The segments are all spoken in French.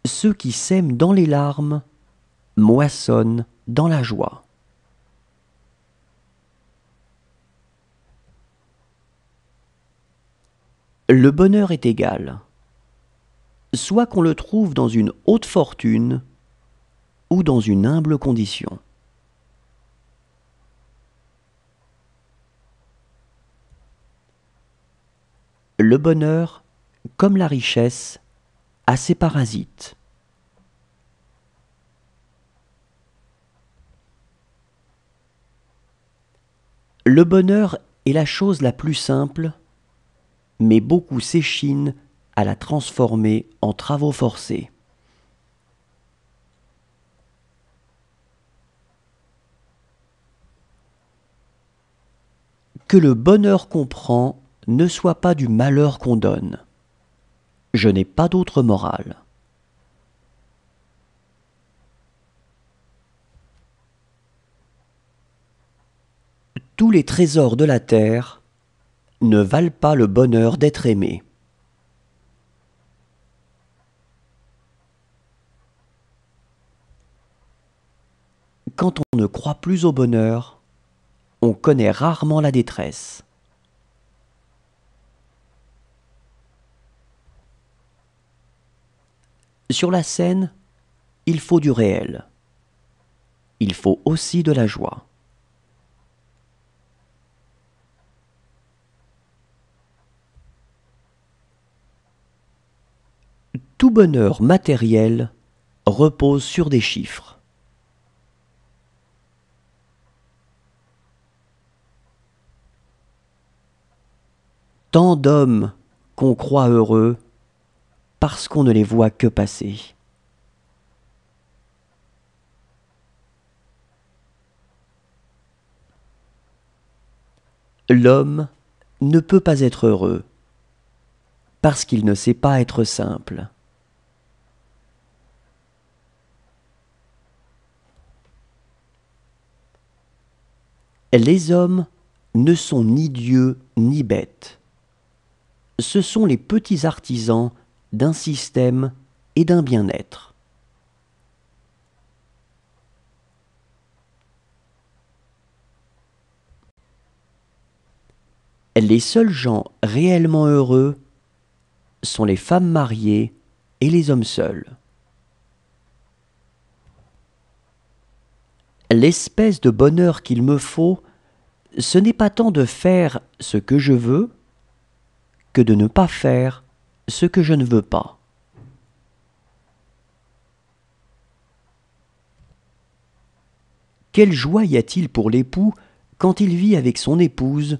Ceux qui sèment dans les larmes moissonnent dans la joie. Le bonheur est égal, soit qu'on le trouve dans une haute fortune ou dans une humble condition. Le bonheur, comme la richesse, a ses parasites. Le bonheur est la chose la plus simple, mais beaucoup s'échinent à la transformer en travaux forcés. Que le bonheur qu'on prend ne soit pas du malheur qu'on donne. Je n'ai pas d'autre morale. Tous les trésors de la terre ne valent pas le bonheur d'être aimé. Quand on ne croit plus au bonheur, on connaît rarement la détresse. Sur la scène, il faut du réel. Il faut aussi de la joie. Tout bonheur matériel repose sur des chiffres. Tant d'hommes qu'on croit heureux parce qu'on ne les voit que passer. L'homme ne peut pas être heureux parce qu'il ne sait pas être simple. Les hommes ne sont ni dieux ni bêtes. Ce sont les petits artisans d'un système et d'un bien-être. Les seuls gens réellement heureux sont les femmes mariées et les hommes seuls. L'espèce de bonheur qu'il me faut, ce n'est pas tant de faire ce que je veux que de ne pas faire ce que je ne veux pas. Quelle joie y a-t-il pour l'époux quand il vit avec son épouse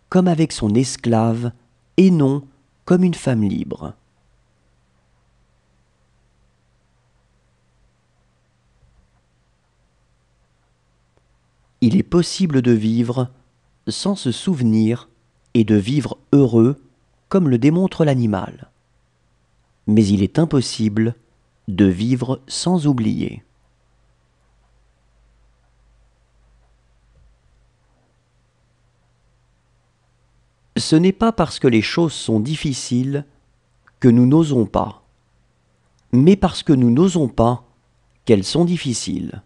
comme avec son esclave et non comme une femme libre. Il est possible de vivre sans se souvenir et de vivre heureux comme le démontre l'animal. Mais il est impossible de vivre sans oublier. Ce n'est pas parce que les choses sont difficiles que nous n'osons pas, mais parce que nous n'osons pas qu'elles sont difficiles.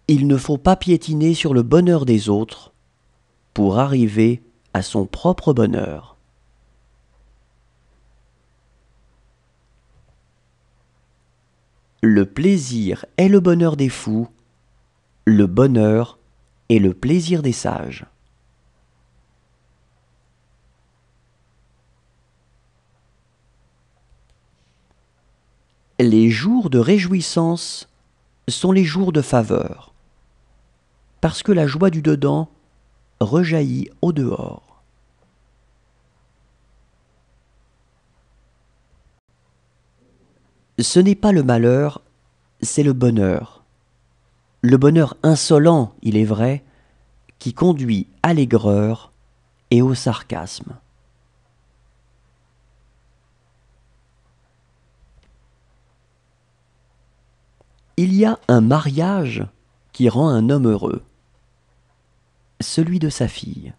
Il ne faut pas piétiner sur le bonheur des autres pour arriver à son propre bonheur. Le plaisir est le bonheur des fous, le bonheur est le plaisir des sages. Les jours de réjouissance sont les jours de faveur, parce que la joie du dedans rejaillit au dehors. Ce n'est pas le malheur, c'est le bonheur. Le bonheur insolent, il est vrai, qui conduit à l'aigreur et au sarcasme. Il y a un mariage qui rend un homme heureux, celui de sa fille.